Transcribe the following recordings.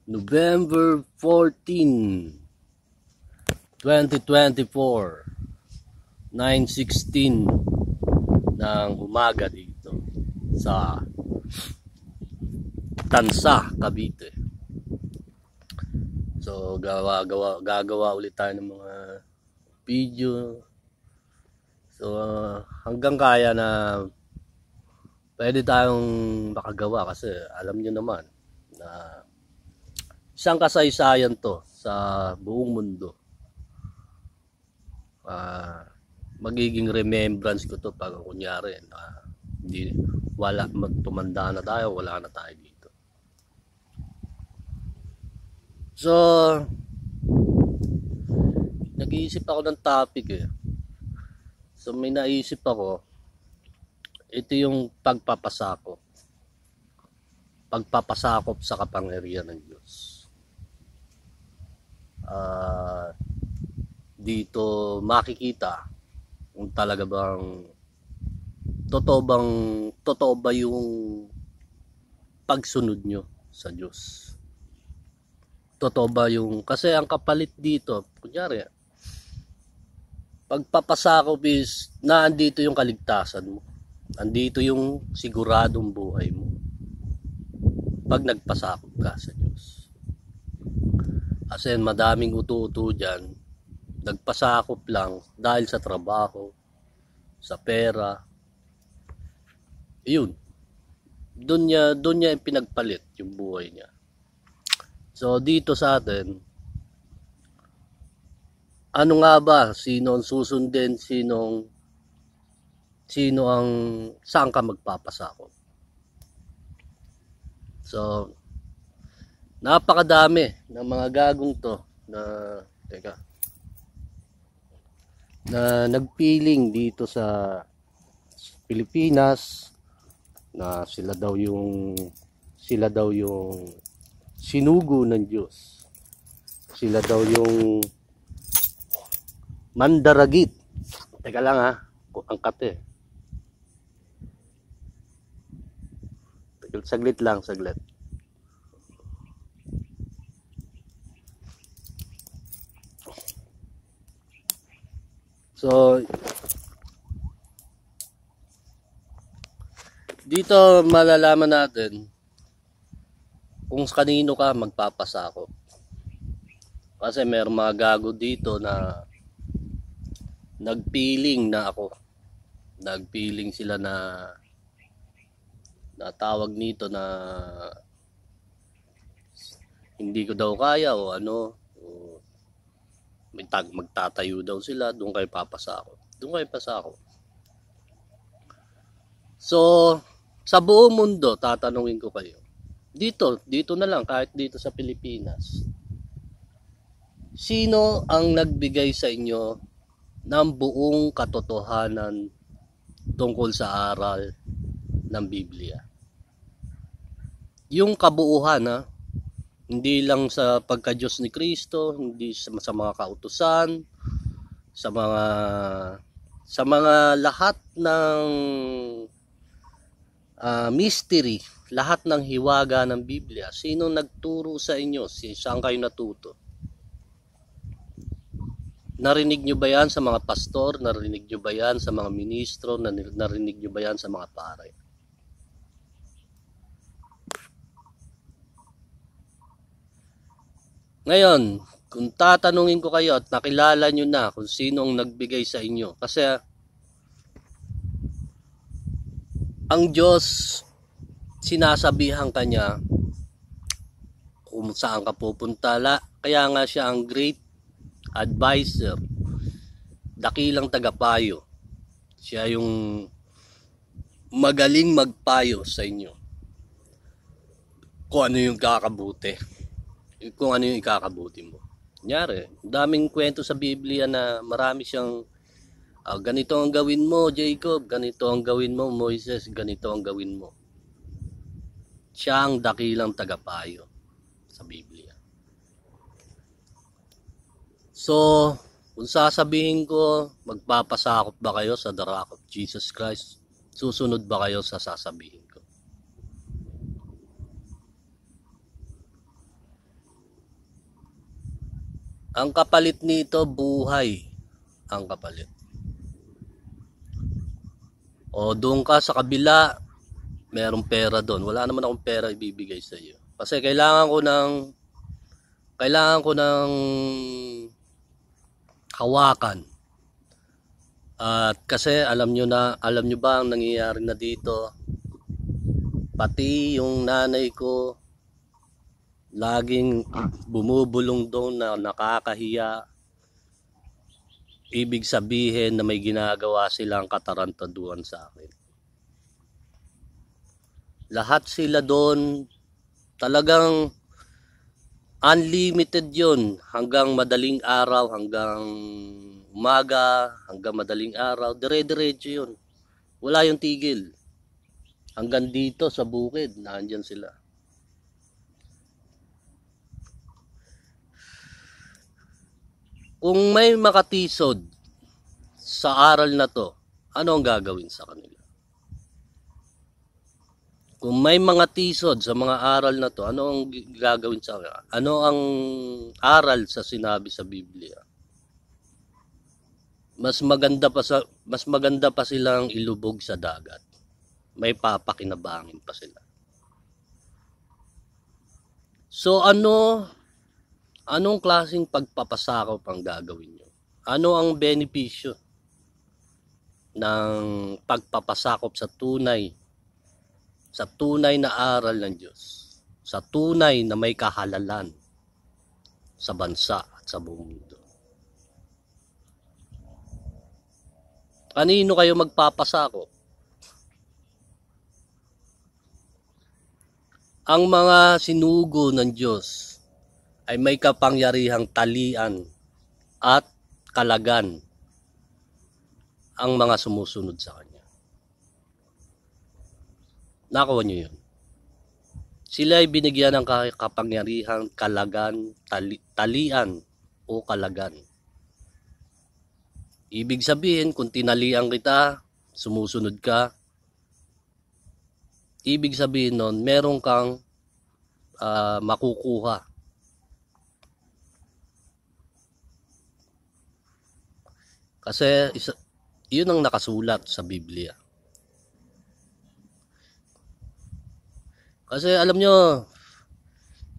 November 14, 2024, 9:16 ng umaga dito sa Tansa, Cavite. So gagawa ulit tayo ng mga video. So hanggang kaya na pwede tayong makagawa kasi alam nyo naman na isang kasaysayan to sa buong mundo. Magiging remembrance ko to pag kunyari na tumanda na tayo, wala na tayo dito. So nag-iisip ako ng topic So may naisip ako, ito yung pagpapasakop sa kapangyarihan ng Diyos. Dito makikita kung talaga bang totoo ba yung pagsunod nyo sa Diyos. Totoo ba yung, kasi ang kapalit dito, kunyari, pagpapasakop is naandito yung kaligtasan mo. Andito yung siguradong buhay mo pag nagpasakop ka sa Diyos. Kasi madaming utu-utu dyan, nagpasakop lang dahil sa trabaho, sa pera. Yun. Doon niya pinagpalit yung buhay niya. So dito sa atin, ano nga ba? Sino ang susundin? Sino ang saan ka magpapasakop? So napakadami ng mga gagong to na nagpiling dito sa Pilipinas na sila daw yung sinugo ng Diyos. Sila daw yung mandaragit. Teka lang ang kate. Saglit. So dito malalaman natin kung kanino ka magpapasakop. Kasi mayroong mga gago dito na nagpiling na ako. Nagpiling sila na tawag nito na hindi ko daw kaya o ano. Magtatayo daw sila, doon kayo papasakop. So, sa buong mundo, tatanungin ko kayo. Dito na lang, kahit dito sa Pilipinas. Sino ang nagbigay sa inyo ng buong katotohanan tungkol sa aral ng Biblia? Yung kabuuhan, hindi lang sa pagka-Diyos ni Kristo, hindi sa mga kautusan, sa mga lahat ng mystery, lahat ng hiwaga ng Biblia. Sino nagturo sa inyo? Saan kayo natuto? Narinig nyo ba yan sa mga pastor? Narinig nyo ba yan sa mga ministro? Narinig nyo ba yan sa mga pare? Ngayon, kung tatanungin ko kayo at nakilala nyo na kung sino ang nagbigay sa inyo. Kasi ang Diyos, sinasabihan kanya kung saan ka pupunta. Kaya nga siya ang great advisor, dakilang tagapayo. Siya yung magaling magpayo sa inyo kung ano yung kakabuti, kung ano yung ikakabuti mo. Kunyari, daming kwento sa Biblia na marami siyang ganito ang gawin mo, Jacob, ganito ang gawin mo, Moises, ganito ang gawin mo. Siya ang dakilang tagapayo sa Biblia. So, kung sasabihin ko, magpapasakop ba kayo sa the rock of Jesus Christ? Susunod ba kayo sa sasabihin ko? Ang kapalit nito, buhay ang kapalit. O doon ka sa kabila, merong pera doon. Wala naman akong pera ibibigay sa iyo. Kasi kailangan ko ng hawakan. At kasi alam nyo ba ang nangyayari na dito? Pati yung nanay ko laging bumubulong doon na nakakahiya. Ibig sabihin na may ginagawa silang katarantaduhan sa akin. Lahat sila doon talagang unlimited yon, hanggang madaling araw, hanggang umaga, hanggang madaling araw, dire-diretso yun. Wala yung tigil. Hanggang dito sa bukid, nandyan sila. Kung may makatisod sa aral na to, ano ang gagawin sa kanila? Kung may mga tisod sa mga aral na to, ano ang gagawin sa kanila? Ano ang aral sa sinabi sa Biblia? Mas maganda pa silang ilubog sa dagat. May papakinabangin pa sila. So anong klaseng pagpapasakop ang gagawin nyo? Ano ang benepisyo ng pagpapasakop sa tunay na aral ng Diyos, sa tunay na may kahalalan sa bansa at sa buong mundo? Kanino kayo magpapasakop? Ang mga sinugo ng Diyos ay may kapangyarihang talian at kalagan ang mga sumusunod sa Kanya. Nakuha niyo yun? Sila ay binigyan ng kapangyarihang kalagan, talian o kalagan. Ibig sabihin, kung tinalian kita, sumusunod ka, ibig sabihin nun, meron kang makukuha. Kasi yun ang nakasulat sa Biblia. Kasi alam nyo,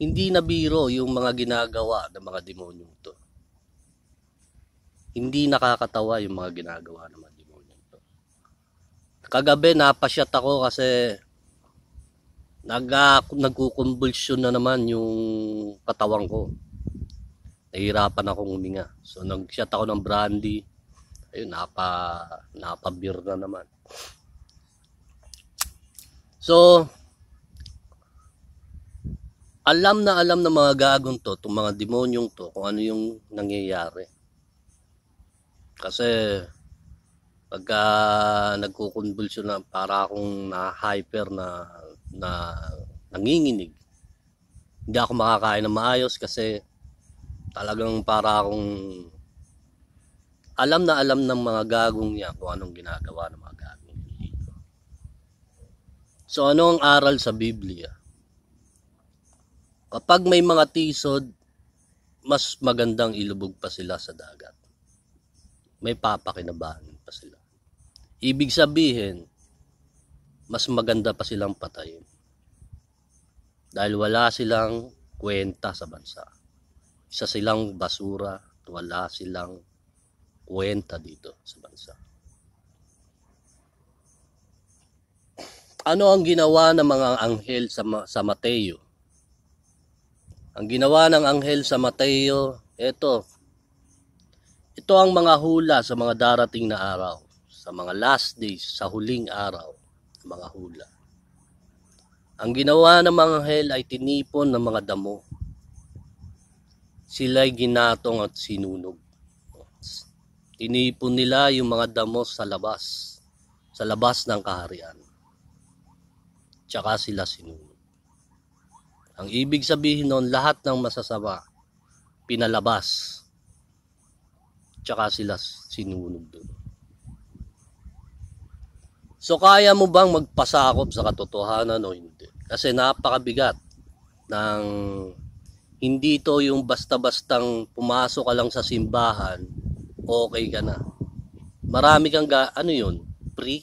hindi na biro yung mga ginagawa ng mga demonyong to. Hindi nakakatawa yung mga ginagawa ng mga demonyong to. Kagabi napasyat ako kasi nagkukumbulsyon na naman yung katawan ko. Nahihirapan akong huminga. So nagshot ako ng brandy. Ayun, napabir na naman. So alam ng mga gagong to, itong mga demonyong to, kung ano yung nangyayari. Kasi pagka nagkukonvulsyon na, para akong na-hyper na nanginginig. Hindi ako makakain ng maayos kasi talagang para akong alam ng mga gagong niya kung anong ginagawa ng mga gagong dito. So ano ang aral sa Biblia? Kapag may mga tisod, mas magandang ilubog pa sila sa dagat. May papakinabangan pa sila. Ibig sabihin, mas maganda pa silang patayin. Dahil wala silang kwenta sa bansa. Isa silang basura, wala silang kwenta dito sa bansa. Ano ang ginawa ng mga anghel sa Mateo? Ang ginawa ng anghel sa Mateo, ito ang mga hula sa mga darating na araw, sa mga last days, sa huling araw, mga hula. Ang ginawa ng mga anghel ay tinipon ng mga damo. Sila'y ginatong at sinunog. Tinipon nila yung mga damo sa labas ng kaharian. Tsaka sila sinunog. Ang ibig sabihin nun, lahat ng masasama, pinalabas. Tsaka sila sinunog doon. So kaya mo bang magpasakop sa katotohanan o hindi? Kasi napakabigat ng Hindi to yung basta-bastang pumasok ka lang sa simbahan, okay ka na. Marami kang ano yun, free.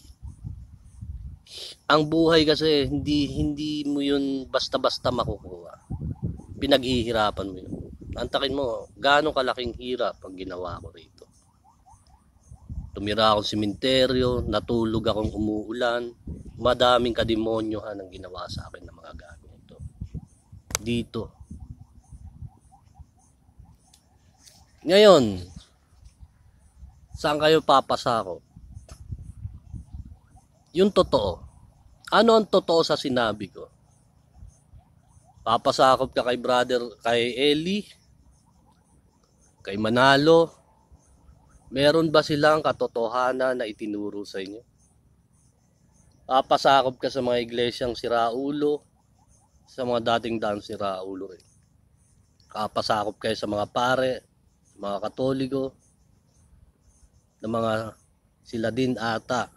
Ang buhay kasi hindi mo yun basta-basta makukuha. Pinaghihirapan mo yun. Antakin mo, gaano kalaking hirap ang ginawa ko rito. Tumira akong sementeryo, natulog akong umuulan, madaming kademonyohan ang ginawa sa akin ng mga gago ito. Dito. Ngayon, saan kayo papasako? Yung totoo. Ano ang totoo sa sinabi ko? Papasakop ka kay brother, kay Eli, kay Manalo. Meron ba silang katotohanan na itinuro sa inyo? Papasakop ka sa mga iglesyang siraulo, sa mga dating daan siraulo rin. Papasakop kayo sa mga pare, mga Katoliko, na mga sila din ata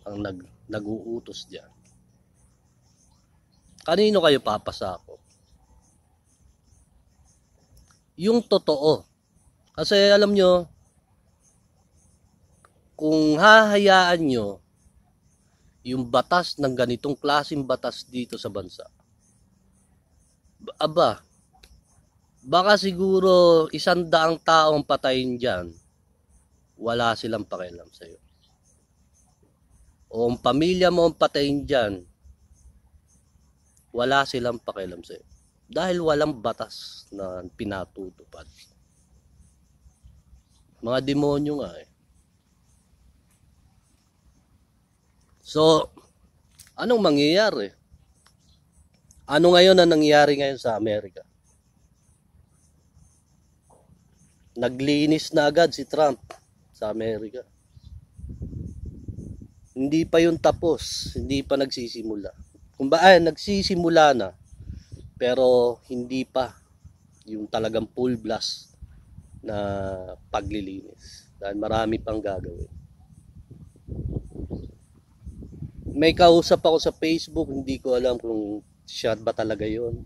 ang nag-uutos diyan. Kanino kayo papasakop? Yung totoo. Kasi alam nyo, kung hahayaan nyo yung batas ng ganitong klaseng batas dito sa bansa, baka siguro 100 taong patayin dyan, wala silang pakialam sa'yo. O ang pamilya mo ang patayin dyan, wala silang pakialam sa'yo. Dahil walang batas na pinatutupad. Mga demonyo nga eh. So, anong mangyayari? Ano ngayon ang nangyayari ngayon sa Amerika? Naglinis na agad si Trump sa Amerika. Hindi pa yun tapos, hindi pa nagsisimula. Nagsisimula na, pero hindi pa yung talagang full blast na paglilinis. Dahil marami pang gagawin. May kausap ako sa Facebook, hindi ko alam kung siya ba talaga yun.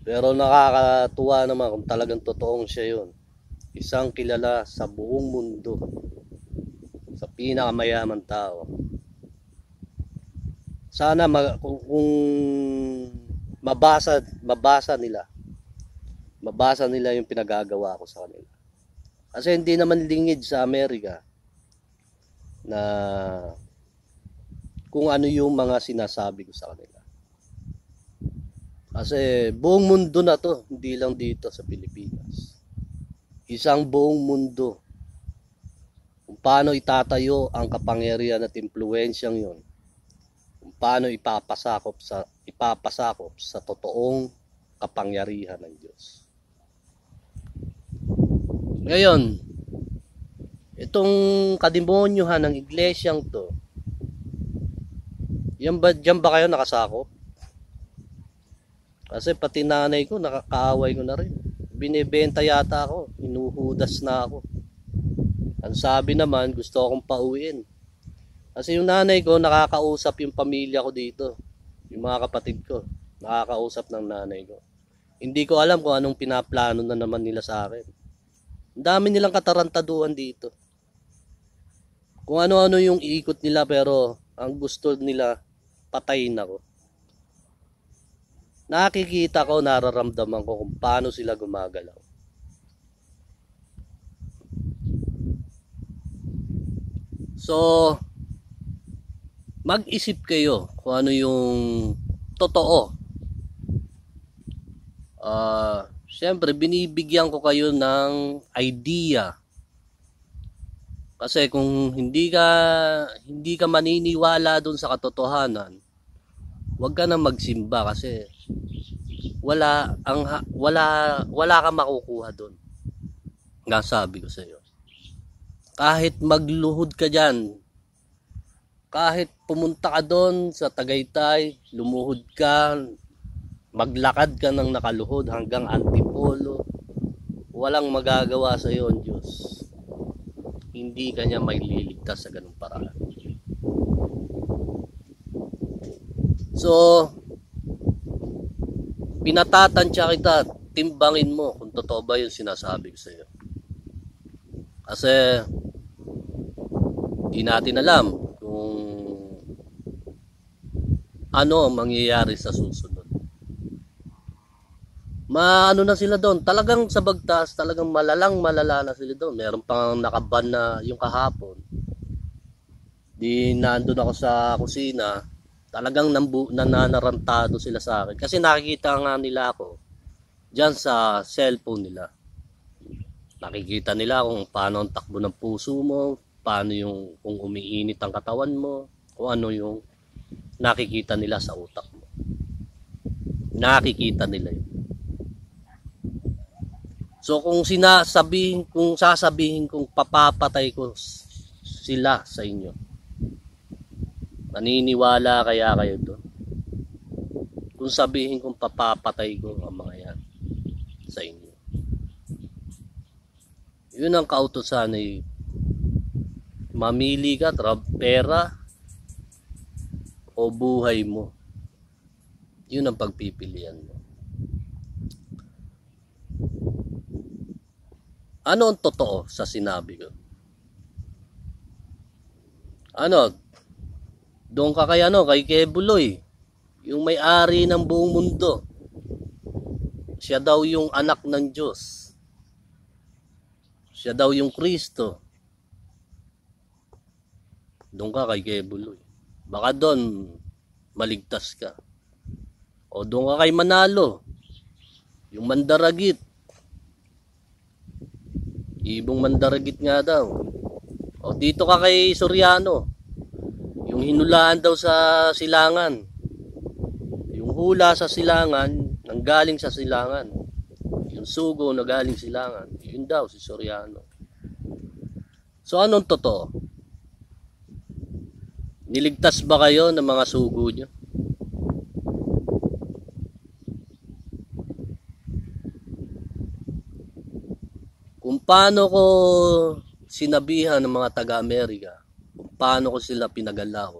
Pero nakakatuwa naman kung talagang totoong siya yun. Isang kilala sa buong mundo, sa pinakamayaman tao. Sana kung mabasa nila yung pinagagawa ko sa kanila. Kasi hindi naman lingid sa Amerika na kung ano yung mga sinasabi ko sa kanila. Kasi buong mundo na to, hindi lang dito sa Pilipinas. Isang buong mundo. Kung paano itatayo ang kapangyarihan at impluwensyang yon. Kung paano ipapasakop sa totoong kapangyarihan ng Diyos. Ngayon, itong kademonyohan ng iglesyang to, diyan ba kayo nakasakop? Kasi pati nanay ko, nakakaaway ko na rin. Binibenta yata ako, inuhudas na ako. Ang sabi naman, gusto akong pauwiin. Kasi yung nanay ko, nakakausap yung pamilya ko dito. Yung mga kapatid ko, nakakausap ng nanay ko. Hindi ko alam kung anong pinaplano na naman nila sa akin. Ang dami nilang katarantaduhan dito. Kung ano-ano yung iikot nila, pero ang gusto nila, patayin ako. Nakikita ko, nararamdaman ko kung paano sila gumagalaw. So, mag-isip kayo kung ano yung totoo. Siyempre, binibigyan ko kayo ng idea. Kasi kung hindi ka maniniwala dun sa katotohanan, huwag ka na magsimba kasi wala kang makukuha doon. Nga sabi ko sa iyo. Kahit magluhod ka diyan, kahit pumunta ka doon sa Tagaytay, lumuhod ka, maglakad ka ng nakaluhod hanggang Antipolo, walang magagawa sa iyo ang Diyos. Hindi kanya maililigtas sa ganung paraan. So, pinatatansya kita, timbangin mo kung totoo ba yung sinasabi ko sa iyo. Kasi di natin alam kung ano ang mangyayari sa susunod. Maano na sila doon, talagang sa Bagtas, talagang malala na sila doon. Meron pang nakaban na yung kahapon. Di nandun ako sa kusina, talagang nananarantado sila sa akin. Kasi nakikita nga nila ako dyan sa cellphone nila. Nakikita nila kung paano ang takbo ng puso mo, paano yung kung umiinit ang katawan mo, kung ano yung nakikita nila sa utak mo. Nakikita nila yun. So kung sasabihin kong papapatay ko sila sa inyo, naniniwala kaya kayo doon? Kung sabihin kong papapatay ko ang mga yan sa inyo, yun ang kautusan ay mamili ka, pera o buhay mo. Yun ang pagpipilian mo. Ano ang totoo sa sinabi ko? Ano? Doon ka kay Kebuloy, yung may-ari ng buong mundo. Siya daw yung anak ng Diyos. Siya daw yung Kristo. Doon ka kay Kebuloy. Baka doon maligtas ka. O doon ka kay Manalo, yung mandaragit. Ibong mandaragit nga daw. O dito ka kay Soriano, yung hinulaan daw sa silangan. Yung hula sa silangan, nanggaling sa silangan. Yung sugo na galing silangan, yun daw si Soriano. So anong totoo? Niligtas ba kayo ng mga sugo nyo? Kung paano ko sinabihan ng mga taga-Amerika, kung paano ko sila pinagalaw,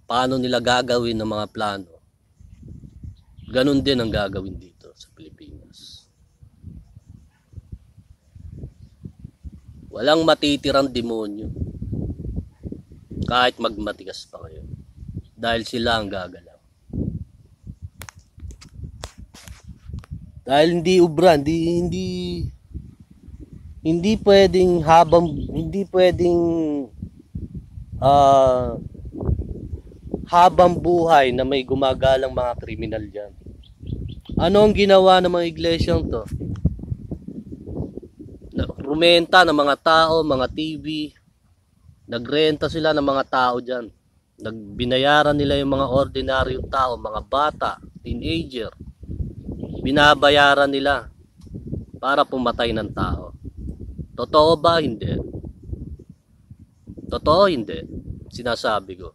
paano nila gagawin ng mga plano, ganun din ang gagawin dito sa Pilipinas. Walang matitirang demonyo kahit magmatigas pa kayo, dahil sila ang gagalaw. Dahil hindi ubra, hindi pwedeng habang buhay na may gumagalang mga kriminal dyan. Ano ang ginawa ng mga iglesyang to? Rumenta ng mga tao, mga TV, nagrenta sila ng mga tao dyan. Nagbinayaran nila yung mga ordinaryong tao, mga bata, teenager. Binabayaran nila para pumatay ng tao. Totoo ba? Hindi. Totoo? Hindi. Sinasabi ko.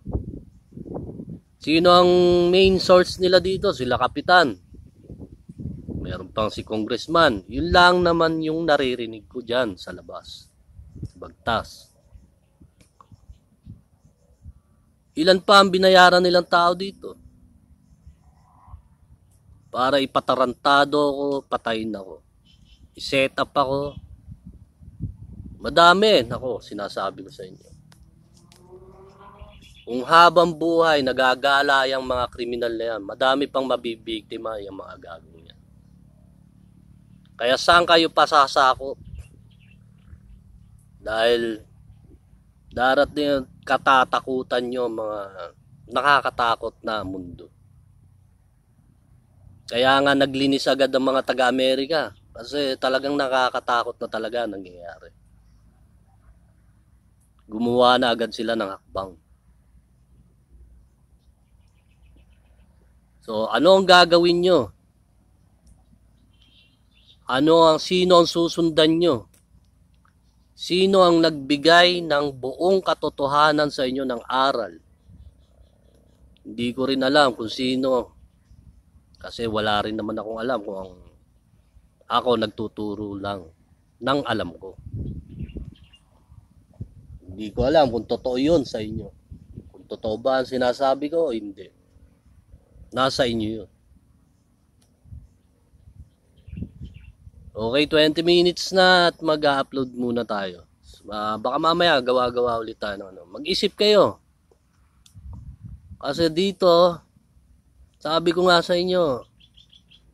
Sino ang main source nila dito? Sila kapitan. Meron pang si congressman. Yun lang naman yung naririnig ko dyan sa labas. Bagtas. Ilan pa ang binayaran nilang tao dito? Para ipatarantado ako, patayin ako. I-set up ako. Madami, nako, sinasabi ko sa inyo. Kung habang buhay nagagala yung mga kriminal na yan, madami pang mabibiktima yung mga gagawin yan. Kaya saan kayo pasasakop? Dahil darating katatakutan nyo mga nakakatakot na mundo. Kaya nga naglinis agad ang mga taga-Amerika kasi talagang nakakatakot na talaga nangyayari. Gumawa na agad sila ng hakbang. So, ano ang gagawin nyo? Sino ang susundan nyo? Sino ang nagbigay ng buong katotohanan sa inyo ng aral? Hindi ko rin alam kung sino. Kasi wala rin naman akong alam kung ako nagtuturo lang ng alam ko. Hindi ko alam kung totoo yun sa inyo. Kung totoo ba ang sinasabi ko o hindi. Nasa inyo yun. Okay, 20 minutes na at mag-upload muna tayo. Baka mamaya gawa-gawa ulit tayo. Mag-isip kayo. Kasi dito, sabi ko nga sa inyo,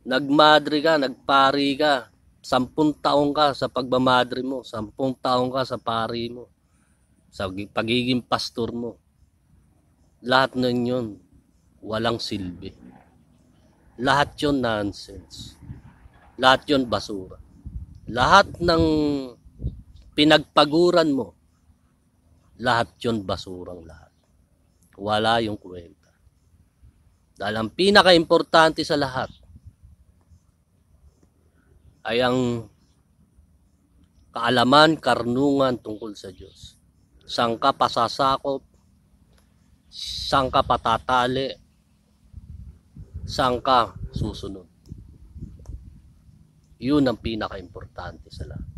nagmadre ka, nagpari ka. 10 taong ka sa pagmamadre mo. 10 taong ka sa pari mo. Sa pagiging pastor mo. Lahat nun yun, walang silbi. Lahat yun nonsense. Lahat yun basura. Lahat ng pinagpaguran mo, lahat yun basurang lahat. Wala yung kwenta. Dahil ang pinaka-importante sa lahat ay ang kaalaman, karunungan tungkol sa Diyos. Saan ka pasasakop, saan ka patatali, saan ka susunod. Yun ang pinaka-importante sa lahat.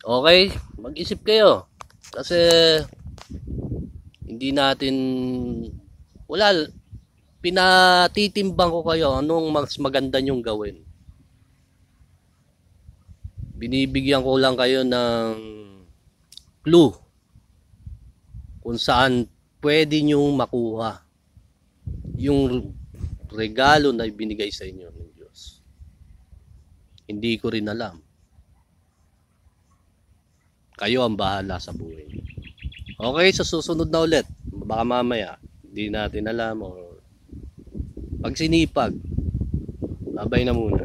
Okay, mag-isip kayo. Kasi hindi natin, pinatitimbang ko kayo anong mas maganda nyong gawin. Binibigyan ko lang kayo ng clue kung saan pwede nyong makuha yung regalo na ibinigay sa inyo ng Diyos. Hindi ko rin alam. Kayo ang bahala sa buhay. Okay, sa susunod na ulit. Baka mamaya, hindi natin alam o pagsinipag. Babay na muna.